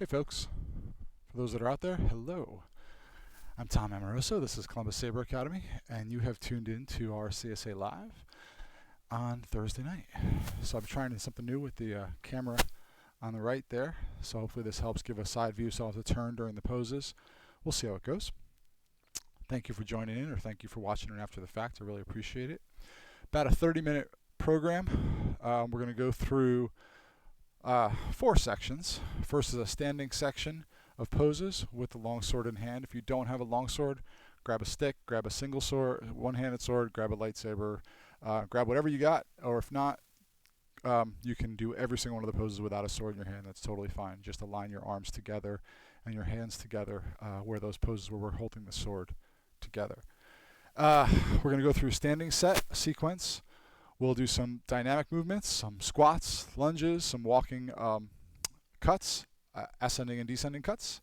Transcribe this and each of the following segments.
Hey folks, for those that are out there, hello. I'm Tom Amoroso, this is Columbus Saber Academy, and you have tuned in to our CSAlive on Thursday night. So I'm trying something new with the camera on the right there, so hopefully this helps give a side view so I'll have to turn during the poses. We'll see how it goes. Thank you for joining in, or thank you for watching it after the fact, I really appreciate it. About a 30-minute program. We're going to go through 4 sections. First is a standing section of poses with the longsword in hand. If you don't have a longsword, grab a stick, grab a single sword, one-handed sword, grab a lightsaber, grab whatever you got, or if not, you can do every single one of the poses without a sword in your hand. That's totally fine. Just align your arms together and your hands together where those poses where we're holding the sword together. We're going to go through a standing set sequence. We'll do some dynamic movements, some squats, lunges, some walking cuts, ascending and descending cuts.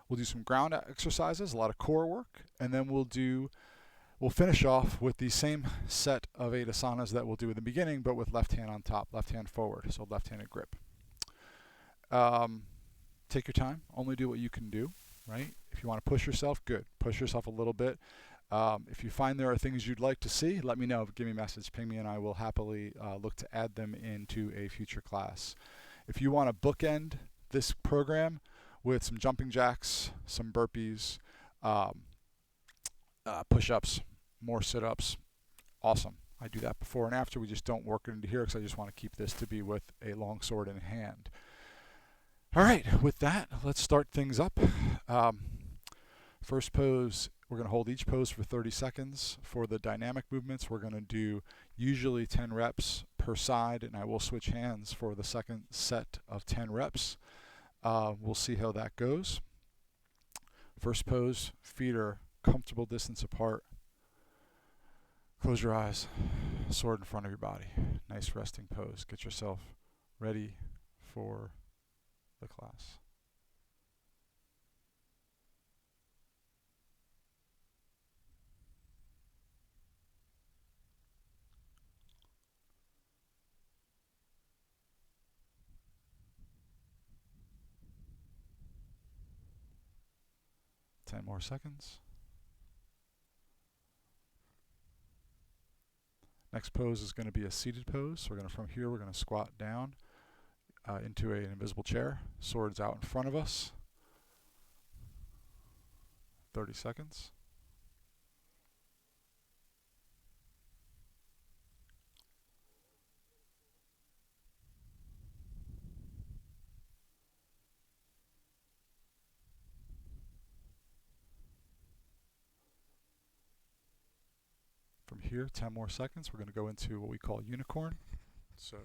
We'll do some ground exercises, a lot of core work, and then we'll finish off with the same set of 8 asanas that we'll do in the beginning, but with left hand on top, left hand forward, so left-handed grip. Take your time. Only do what you can do, right? If you want to push yourself, good. Push yourself a little bit. If you find there are things you'd like to see, let me know. Give me a message, ping me, and I will happily look to add them into a future class. If you want to bookend this program with some jumping jacks, some burpees, push-ups, more sit-ups, awesome. I do that before and after. We just don't work it into here because I just want to keep this to be with a long sword in hand. All right, with that, let's start things up. First pose, we're going to hold each pose for 30 seconds. For the dynamic movements, we're going to do usually 10 reps per side, and I will switch hands for the second set of 10 reps. We'll see how that goes. First pose, feet are comfortable distance apart. Close your eyes, sword in front of your body. Nice resting pose. Get yourself ready for the class. Ten more seconds. Next pose is going to be a seated pose. So from here, we're going to squat down into an invisible chair. Swords out in front of us. 30 seconds. From here, 10 more seconds. We're going to go into what we call unicorn. So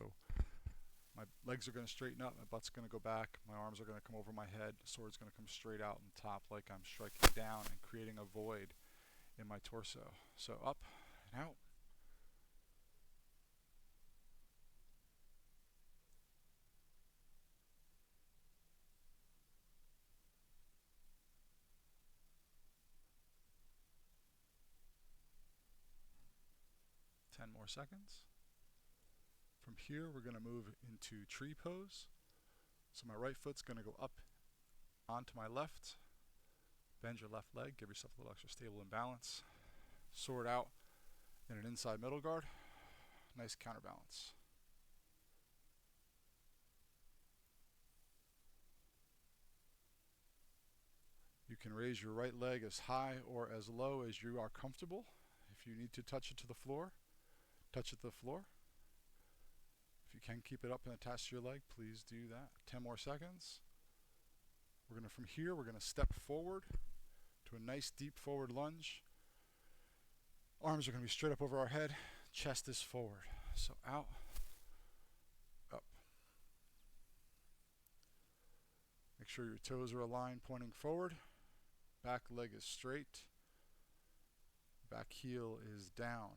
my legs are going to straighten up, my butt's going to go back, my arms are going to come over my head, the sword's going to come straight out on top like I'm striking down and creating a void in my torso. So up and out. More seconds. From here, we're going to move into tree pose. So my right foot's going to go up onto my left. Bend your left leg, give yourself a little extra stable and balance. Sword out in an inside middle guard. Nice counterbalance. You can raise your right leg as high or as low as you are comfortable. If you need to touch it to the floor, touch it to the floor. If you can keep it up and attached to your leg, please do that. 10 more seconds. From here, we're going to step forward to a nice deep forward lunge. Arms are going to be straight up over our head. Chest is forward. So out, up. Make sure your toes are aligned, pointing forward. Back leg is straight. Back heel is down.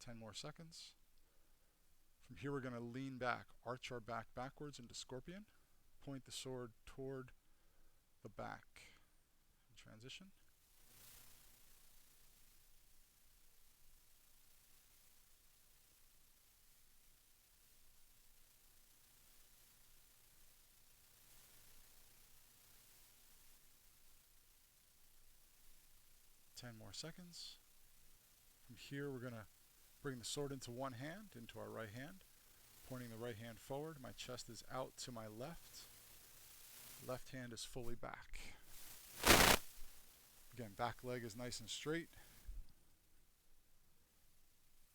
10 more seconds. From here, we're going to lean back, arch our back backwards into scorpion, point the sword toward the back. Transition. 10 more seconds. From here, we're going to bring the sword into one hand, into our right hand, pointing the right hand forward. My chest is out to my left. Left hand is fully back. Again, back leg is nice and straight.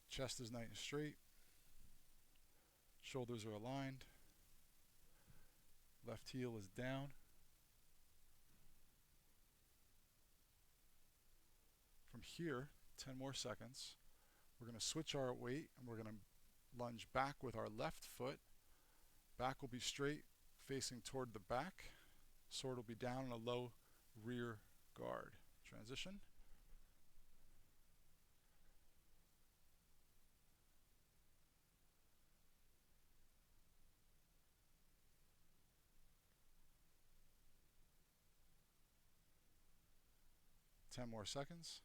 Chest is nice and straight. Shoulders are aligned. Left heel is down. From here, 10 more seconds, we're going to switch our weight and we're going to lunge back with our left foot. Back will be straight, facing toward the back. Sword will be down in a low rear guard. Transition. Ten more seconds.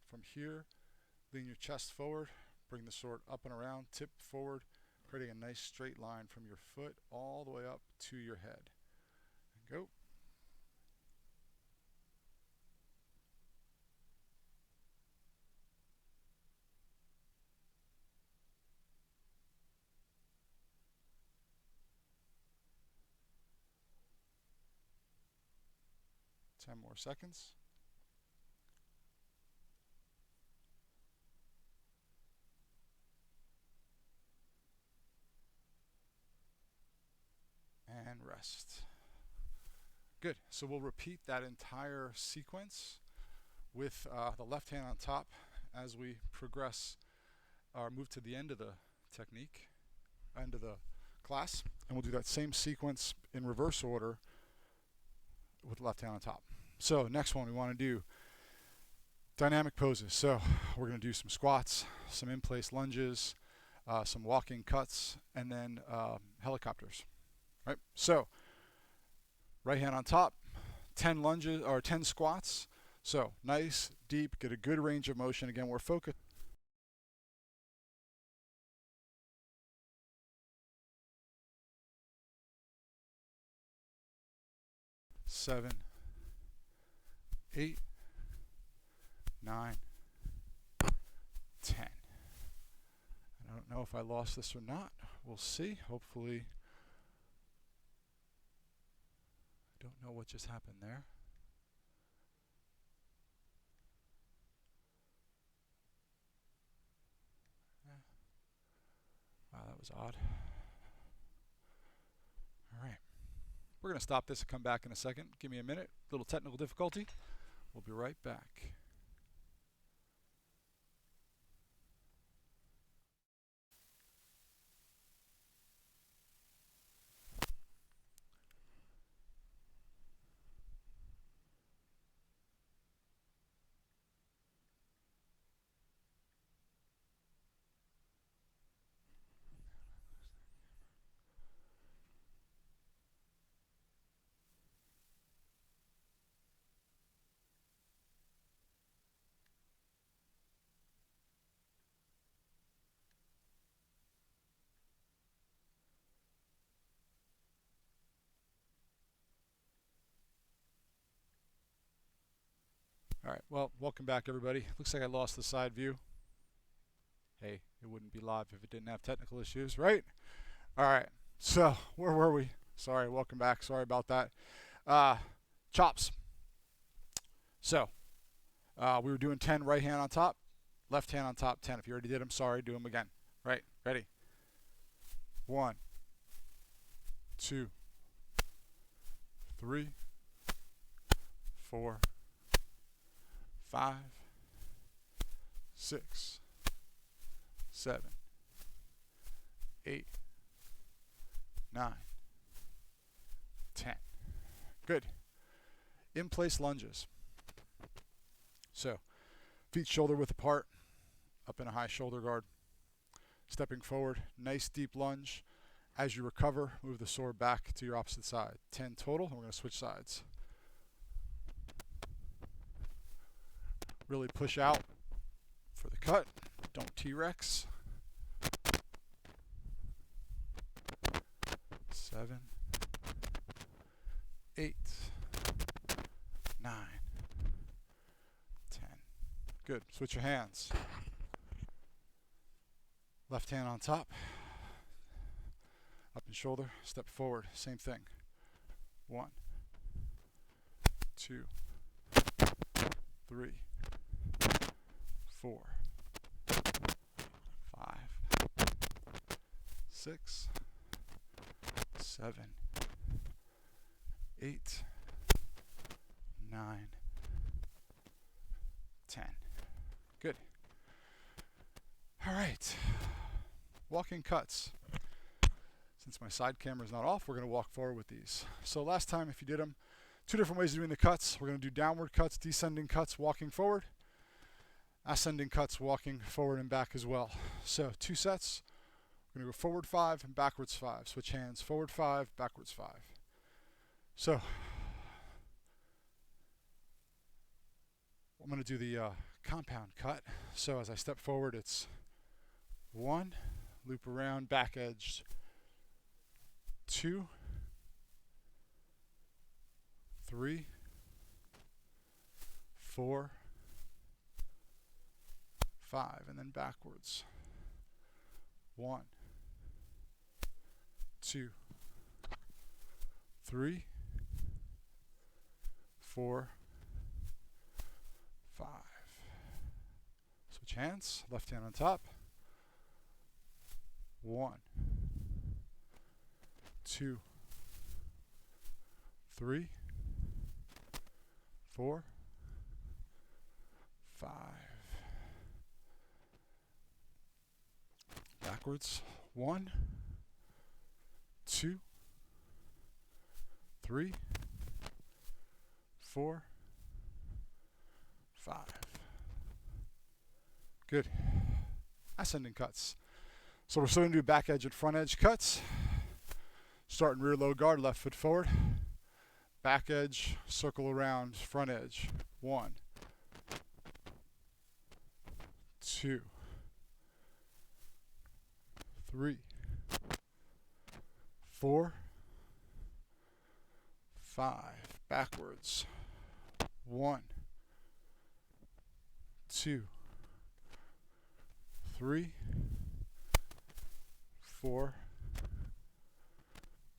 From here, lean your chest forward, bring the sword up and around, tip forward, creating a nice straight line from your foot all the way up to your head. And go. Ten more seconds. And rest. Good. So we'll repeat that entire sequence with the left hand on top as we progress or move to the end of the technique, end of the class. And we'll do that same sequence in reverse order with left hand on top. So next one, we want to do dynamic poses. So we're going to do some squats, some in-place lunges, some walking cuts, and then helicopters. Right. So right hand on top, 10 lunges or 10 squats. So nice, deep, get a good range of motion. Again, we're focused. 7, 8, 9, 10. I don't know if I lost this or not. We'll see. Hopefully. I don't know what just happened there. Wow, that was odd. All right. We're going to stop this and come back in a second. Give me a minute. Little technical difficulty. We'll be right back. All right, well, welcome back, everybody. Looks like I lost the side view. Hey, it wouldn't be live if it didn't have technical issues, right? All right, so where were we? Sorry, welcome back. Sorry about that. Chops. So we were doing 10 right hand on top, left hand on top, 10. If you already did them, sorry, do them again. Right, ready? 1, 2, 3, 4, 5, 6, 7, 8, 9, 10. Good. In place lunges. So, feet shoulder width apart, up in a high shoulder guard. Stepping forward, nice deep lunge. As you recover, move the sword back to your opposite side. 10 total, and we're going to switch sides. Really push out for the cut. Don't T-Rex. 7, 8, 9, 10. Good. Switch your hands. Left hand on top. Up and shoulder. Step forward. Same thing. 1, 2, 3, 4, 5, 6, 7, 8, 9, 10. Good. All right. Walking cuts. Since my side camera is not off, we're going to walk forward with these. So last time, if you did them, 2 different ways of doing the cuts. We're going to do downward cuts, descending cuts, walking forward. Ascending cuts, walking forward and back as well. So 2 sets. We're going to go forward 5 and backwards 5. Switch hands. Forward 5, backwards 5. So I'm going to do the compound cut. So as I step forward, it's 1, loop around, back edge, 2, 3, 4, 5, and then backwards. 1, 2, 3, 4, 5. Switch hands, left hand on top. 1, 2, 3, 4, 5. Backwards. 1, 2, 3, 4, 5. Good. Ascending cuts. So we're still going to do back edge and front edge cuts. Start in rear low guard, left foot forward. Back edge, circle around, front edge. 1, 2, 3, 4, 5. Backwards. 1, 2, 3, 4,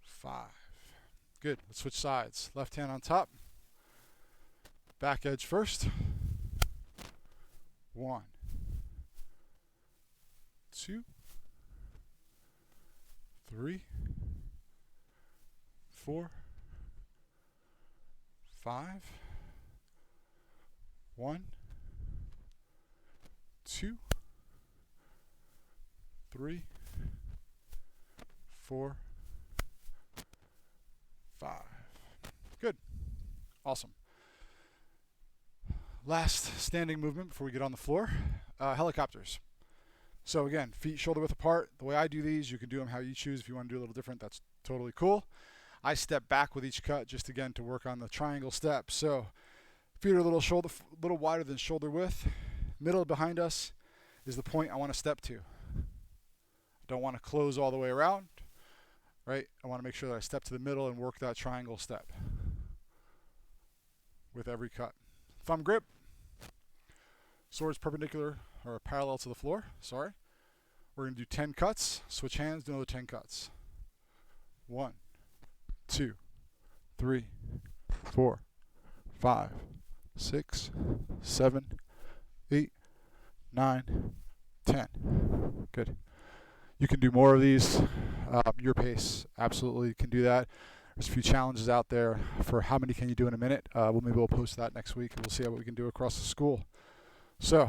5. Good. Let's switch sides. Left hand on top. Back edge first. 1, 2, 3, 4, 5. 1, 2, 3, 4, 5. Good. Awesome. Last standing movement before we get on the floor, helicopters. So again, feet shoulder width apart. The way I do these, you can do them how you choose. If you want to do a little different, that's totally cool. I step back with each cut just again to work on the triangle step. So feet are a little wider than shoulder width. Middle behind us is the point I want to step to. I don't want to close all the way around, right? I want to make sure that I step to the middle and work that triangle step with every cut. Thumb grip. Swords perpendicular or parallel to the floor. Sorry. We're going to do 10 cuts. Switch hands, do another 10 cuts. 1, 2, 3, 4, 5, 6, 7, 8, 9, 10. Good. You can do more of these. Your pace, absolutely can do that. There's a few challenges out there for how many can you do in a minute. Maybe we'll post that next week, and we'll see what we can do across the school. So,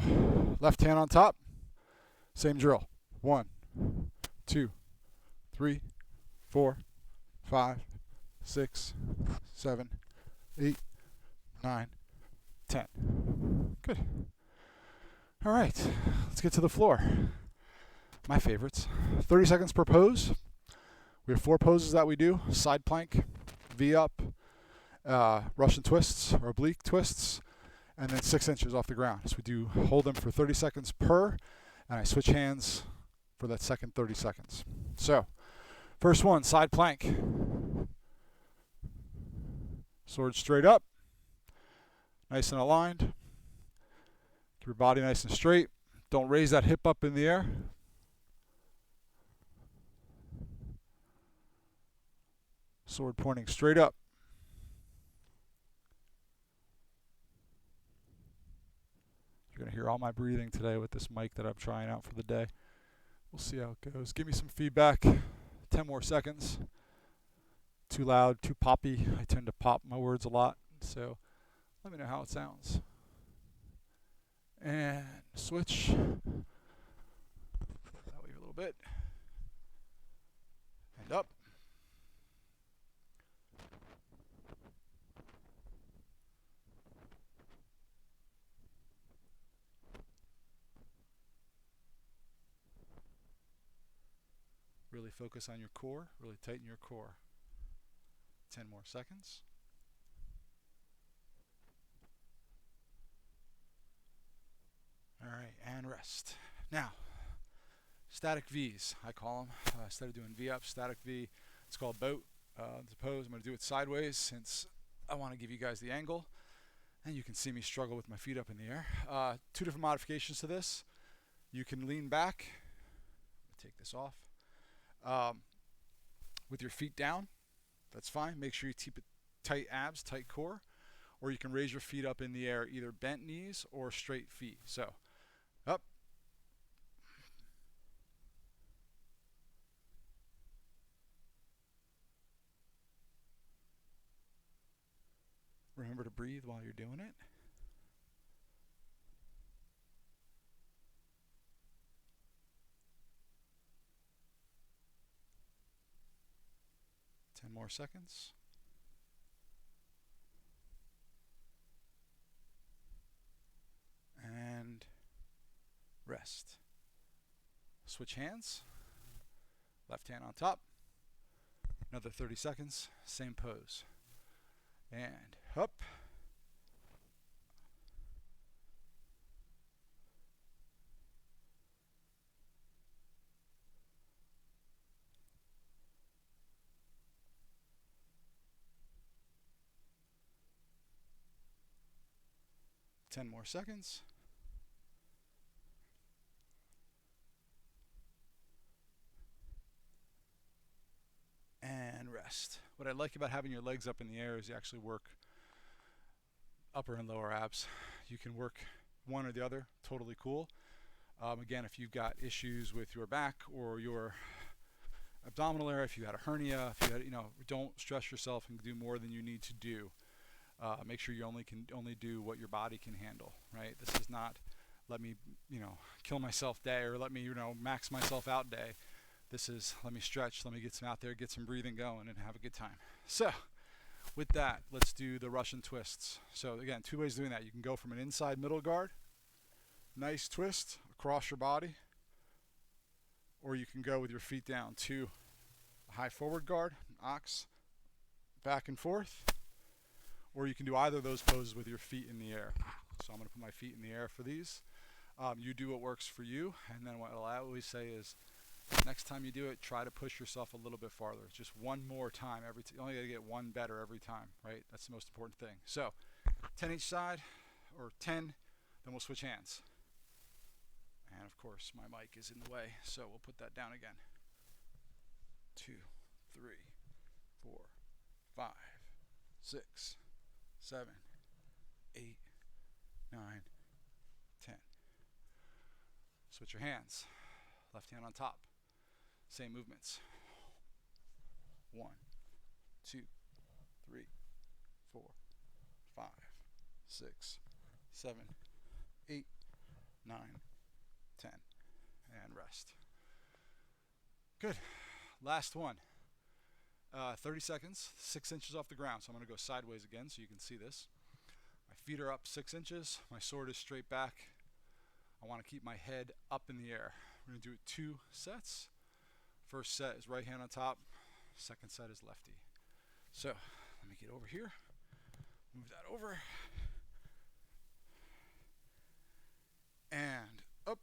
left hand on top, same drill. 1, 2, 3, 4, 5, 6, 7, 8, 9, 10. Good. All right, let's get to the floor. My favorites. 30 seconds per pose. We have 4 poses that we do. Side plank, V-up, Russian twists or oblique twists, and then 6 inches off the ground. So we do hold them for 30 seconds per, and I switch hands for that second 30 seconds. So, first one, side plank. Sword straight up. Nice and aligned. Keep your body nice and straight. Don't raise that hip up in the air. Sword pointing straight up. You're going to hear all my breathing today with this mic that I'm trying out for the day. We'll see how it goes. Give me some feedback. 10 more seconds. Too loud, too poppy. I tend to pop my words a lot, so let me know how it sounds. And switch. That way a little bit. And up. Really focus on your core. Really tighten your core. 10 more seconds. All right, and rest. Now, static V's, I call them. Instead of doing V-up, static V, it's called boat. To pose, I'm going to do it sideways since I want to give you guys the angle. And you can see me struggle with my feet up in the air. 2 different modifications to this. You can lean back. Take this off. With your feet down, that's fine. Make sure you keep it tight abs, tight core. Or you can raise your feet up in the air, either bent knees or straight feet. So, up. Remember to breathe while you're doing it. More seconds. And rest. Switch hands. Left hand on top. Another 30 seconds. Same pose. And up. Ten more seconds. And rest. What I like about having your legs up in the air is you actually work upper and lower abs. You can work one or the other, totally cool. Again, if you've got issues with your back or your abdominal area, if you had a hernia, if you had, don't stress yourself and do more than you need to do. Make sure you can only do what your body can handle, right? This is not let me, kill myself day or let me, max myself out day. This is let me stretch, let me get some out there, get some breathing going and have a good time. So with that, let's do the Russian twists. So again, 2 ways of doing that. You can go from an inside middle guard, nice twist across your body, or you can go with your feet down to a high forward guard, ox, back and forth. Or you can do either of those poses with your feet in the air. So I'm going to put my feet in the air for these. You do what works for you. And then what I always say is, next time you do it, try to push yourself a little bit farther. Just one more time. You only got to get one better every time, right? That's the most important thing. So 10 each side, or 10, then we'll switch hands. And of course, my mic is in the way, so we'll put that down again. 2, 3, 4, 5, 6, 7, 8, 9, 10. Switch your hands. Left hand on top. Same movements. 1, 2, 3, 4, 5, 6, 7, 8, 9, 10. And rest. Good. Last one. 30 seconds, 6 inches off the ground. So I'm going to go sideways again so you can see this. My feet are up 6 inches. My sword is straight back. I want to keep my head up in the air. We're going to do it 2 sets. First set is right hand on top. Second set is lefty. So let me get over here. Move that over. And up.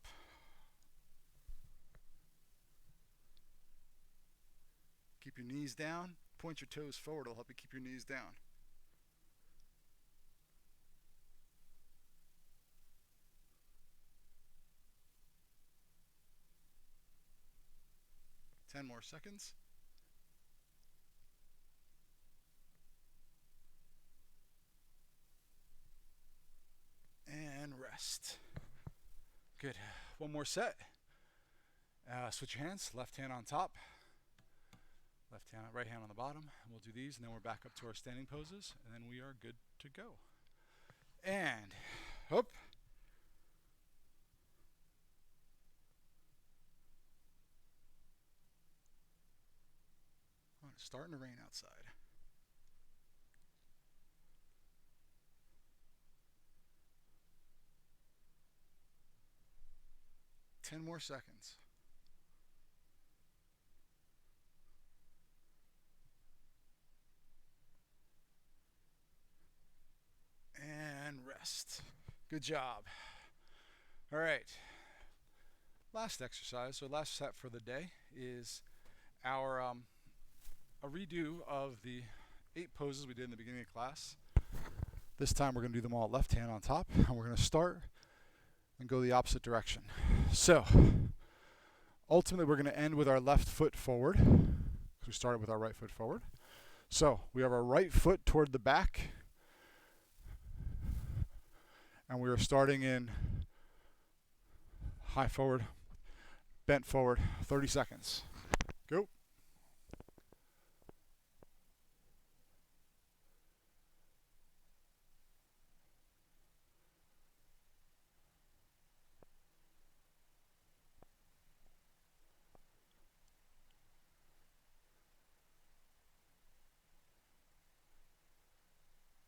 Keep your knees down. Point your toes forward. It'll help you keep your knees down. 10 more seconds. And rest. Good. One more set. Switch your hands. Left hand on top. Right hand on the bottom. We'll do these, and then we're back up to our standing poses, and then we are good to go. And up. Oh, it's starting to rain outside. Ten more seconds. And rest. Good job. All right. Last exercise, or last set for the day, is our a redo of the 8 poses we did in the beginning of class. This time we're going to do them all left hand on top, and we're going to start and go the opposite direction. So, ultimately we're going to end with our left foot forward, because we started with our right foot forward. So, we have our right foot toward the back, and we are starting in high forward, bent forward, 30 seconds. Go.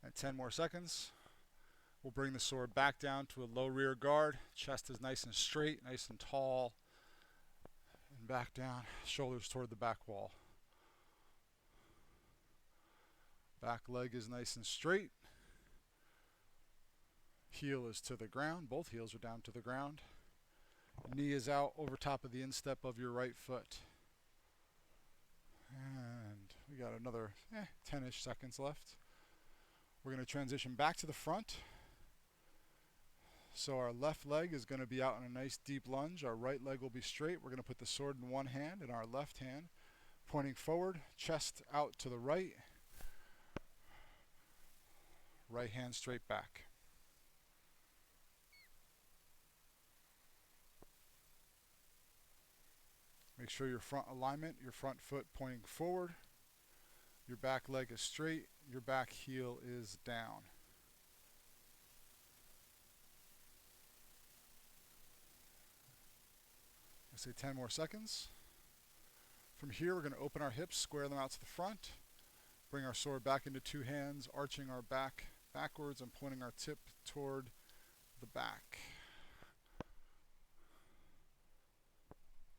And 10 more seconds. We'll bring the sword back down to a low rear guard. Chest is nice and straight, nice and tall. And back down, shoulders toward the back wall. Back leg is nice and straight. Heel is to the ground. Both heels are down to the ground. Knee is out over top of the instep of your right foot. And we got another 10-ish seconds left. We're going to transition back to the front. So our left leg is going to be out in a nice deep lunge. Our right leg will be straight. We're going to put the sword in one hand and our left hand pointing forward, chest out to the right. Right hand straight back. Make sure your front alignment, your front foot pointing forward. Your back leg is straight. Your back heel is down. I say 10 more seconds. From here, we're going to open our hips, square them out to the front, bring our sword back into 2 hands, arching our back backwards and pointing our tip toward the back.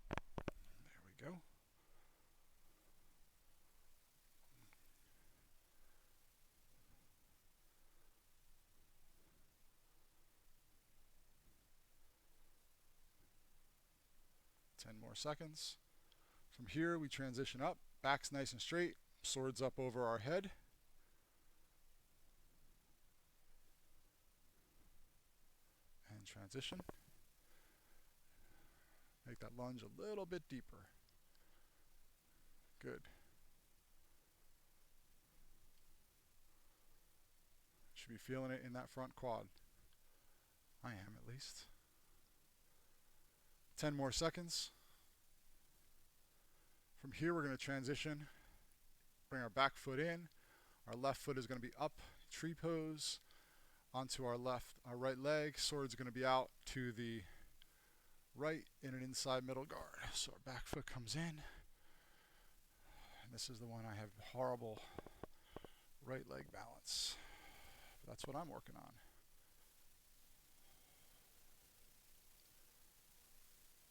There we go. Ten more seconds. From here, we transition up. Back's nice and straight. Swords up over our head. And transition. Make that lunge a little bit deeper. Good. Should be feeling it in that front quad. I am, at least. 10 more seconds. From here, we're going to transition. Bring our back foot in. Our left foot is going to be up, tree pose, onto our right leg. Sword's going to be out to the right in an inside middle guard. So our back foot comes in. And this is the one I have horrible right leg balance. But that's what I'm working on.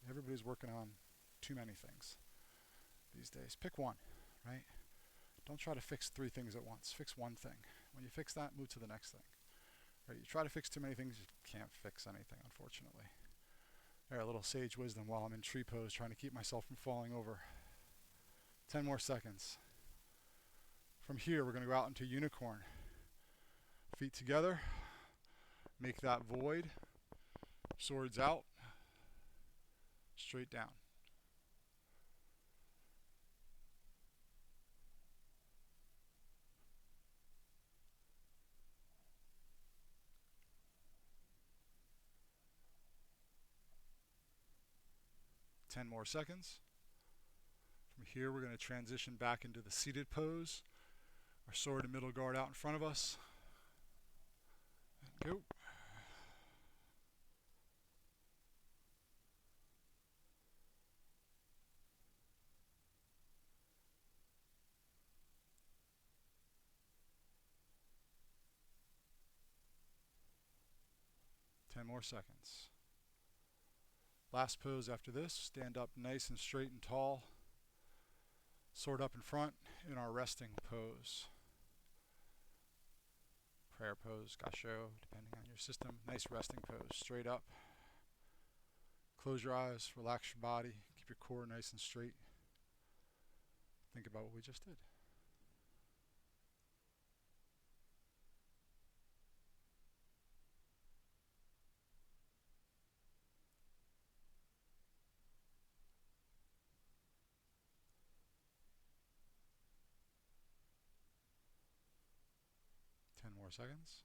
Everybody's working on too many things these days. Pick one, right? Don't try to fix 3 things at once. Fix one thing. When you fix that, move to the next thing. Right? You try to fix too many things, you can't fix anything, unfortunately. There, a little sage wisdom while I'm in tree pose, trying to keep myself from falling over. 10 more seconds. From here, we're going to go out into unicorn. Feet together. Make that void. Swords out. Straight down. 10 more seconds. From here, we're going to transition back into the seated pose. Our sword and middle guard out in front of us. And go. Ten more seconds. Last pose after this, stand up nice and straight and tall. Sword up in front in our resting pose. Prayer pose, gassho, depending on your system. Nice resting pose, straight up. Close your eyes, relax your body, keep your core nice and straight. Think about what we just did. Ten more seconds.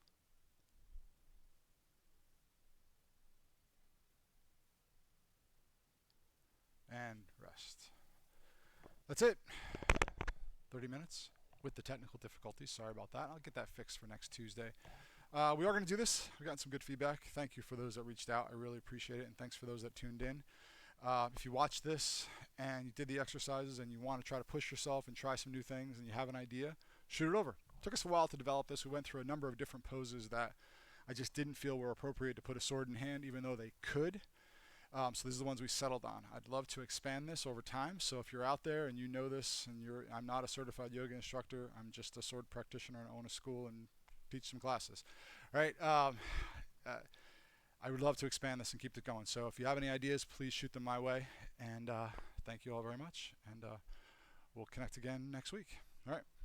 And rest. That's it. 30 minutes with the technical difficulties. Sorry about that. I'll get that fixed for next Tuesday. We are going to do this. We've gotten some good feedback. Thank you for those that reached out. I really appreciate it. And thanks for those that tuned in. If you watch this and you did the exercises and you want to try to push yourself and try some new things and you have an idea, shoot it over. It took us a while to develop this. We went through a number of different poses that I just didn't feel were appropriate to put a sword in hand, even though they could. So these are the ones we settled on. I'd love to expand this over time. So if you're out there and you know this, and I'm not a certified yoga instructor, I'm just a sword practitioner and own a school and teach some classes. All right. I would love to expand this and keep it going. So if you have any ideas, please shoot them my way. And thank you all very much. And we'll connect again next week. All right.